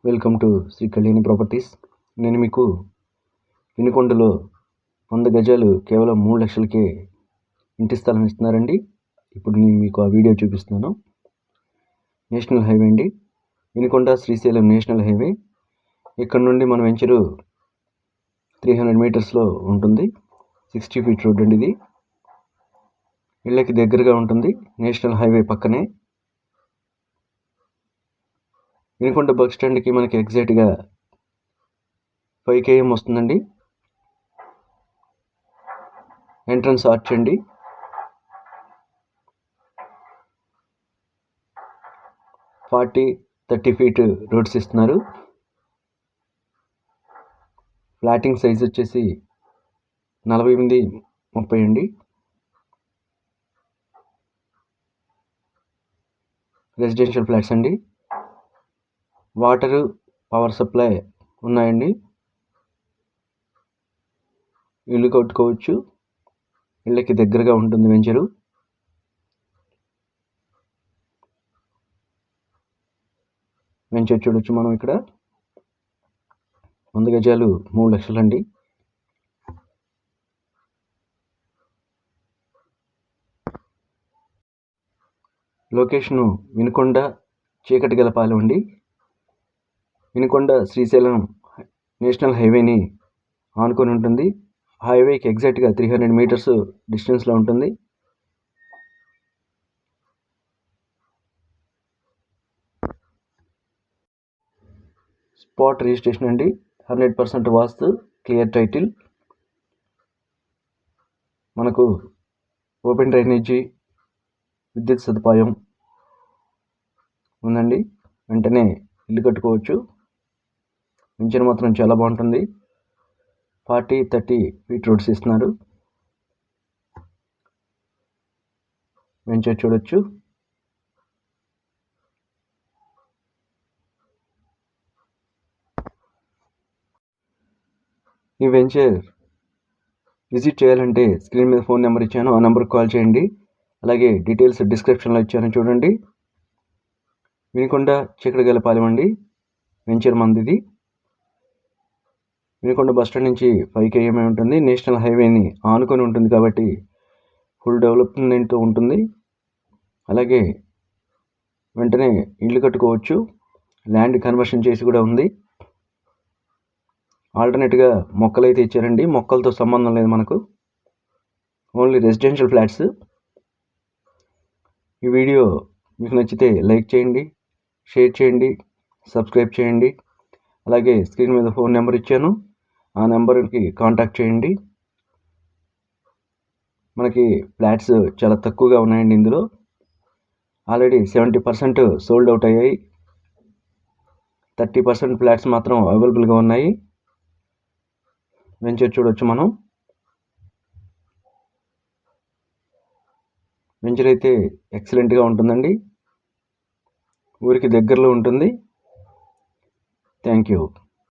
Welcome to Shri Kalyani properties. నేను మీకు వినుకొండలో 100 గజాలు కేవలం 3 లక్షలకే ఇంటి స్థలం ఇస్తున్నారండి. ఇప్పుడు నేను మీకు ఆ వీడియో చూపిస్తున్నాను. నేషనల్ హైవే అండి, వినుకొండ శ్రీశైలం నేషనల్ హైవే. ఇక్కడ నుండి మన వెంచరు 300 మీటర్స్లో ఉంటుంది. 60 ఫీట్ రోడ్ అండి ఇది. ఇళ్ళకి దగ్గరగా ఉంటుంది, నేషనల్ హైవే పక్కనే. వినుకొండ బస్ స్టాండ్కి మనకి ఎగ్జాక్ట్గా 5 km వస్తుందండి. ఎంట్రన్స్ ఆర్చ్ అండి. ఫార్టీ 30 ఫీట్ రోడ్స్ ఇస్తున్నారు. ఫ్లాటింగ్ సైజ్ వచ్చేసి 48-30 అండి. రెసిడెన్షియల్ ఫ్లాట్స్ అండి. వాటరు, పవర్ సప్లై ఉన్నాయండి. ఇల్లు కట్టుకోవచ్చు, ఇళ్ళకి దగ్గరగా ఉంటుంది వెంచరు. వెంచర్ చూడొచ్చు మనం ఇక్కడ. 100 గజాలు 3 లక్షలండి. లొకేషను వినుకొండ చీకటిగలపాలెం అండి. వినుకొండ శ్రీశైలం నేషనల్ హైవేని ఆనుకొని ఉంటుంది. హైవేకి ఎగ్జాక్ట్గా 300 మీటర్స్ డిస్టెన్స్లో ఉంటుంది. స్పాట్ రిజిస్ట్రేషన్ అండి. 100% వాస్తు, క్లియర్ టైటిల్. మనకు ఓపెన్ డ్రైనేజీ, విద్యుత్ సదుపాయం ఉందండి. వెంటనే ఇల్లు కట్టుకోవచ్చు. వెంచర్ మాత్రం చాలా బాగుంటుంది. 40-30 ఫీట్ రోడ్స్ ఇస్తున్నారు. వెంచర్ చూడొచ్చు. ఈ వెంచర్ విజిట్ చేయాలంటే స్క్రీన్ మీద ఫోన్ నెంబర్ ఇచ్చాను, ఆ నెంబర్కి కాల్ చేయండి. అలాగే డీటెయిల్స్ డిస్క్రిప్షన్లో ఇచ్చాను చూడండి. వినుకొండ చీకటిగలపాలెం అండి, వెంచర్ మందిది. వినుకొండ బస్ స్టాండ్ నుంచి 5 km ఉంటుంది. నేషనల్ హైవేని ఆనుకొని ఉంటుంది కాబట్టి ఫుల్ డెవలప్మెంట్ ఉంటుంది. అలాగే వెంటనే ఇల్లు కట్టుకోవచ్చు. ల్యాండ్ కన్వర్షన్ చేసి కూడా ఉంది. ఆల్టర్నేట్గా మొక్కలు అయితే ఇచ్చారండి. మొక్కలతో సంబంధం లేదు మనకు, ఓన్లీ రెసిడెన్షియల్ ఫ్లాట్స్. ఈ వీడియో మీకు నచ్చితే లైక్ చేయండి, షేర్ చేయండి, సబ్స్క్రైబ్ చేయండి. అలాగే స్క్రీన్ మీద ఫోన్ నెంబర్ ఇచ్చాను, ఆ నెంబర్కి కాంటాక్ట్ చేయండి. మనకి ఫ్లాట్స్ చాలా తక్కువగా ఉన్నాయండి. ఇందులో ఆల్రెడీ 70% సోల్డ్ అవుట్ అయ్యాయి. 30% ఫ్లాట్స్ మాత్రం అవైలబుల్గా ఉన్నాయి. వెంచర్ చూడొచ్చు మనం. వెంచర్ అయితే ఎక్సలెంట్గా ఉంటుందండి. ఊరికి దగ్గరలో ఉంటుంది. Thank you.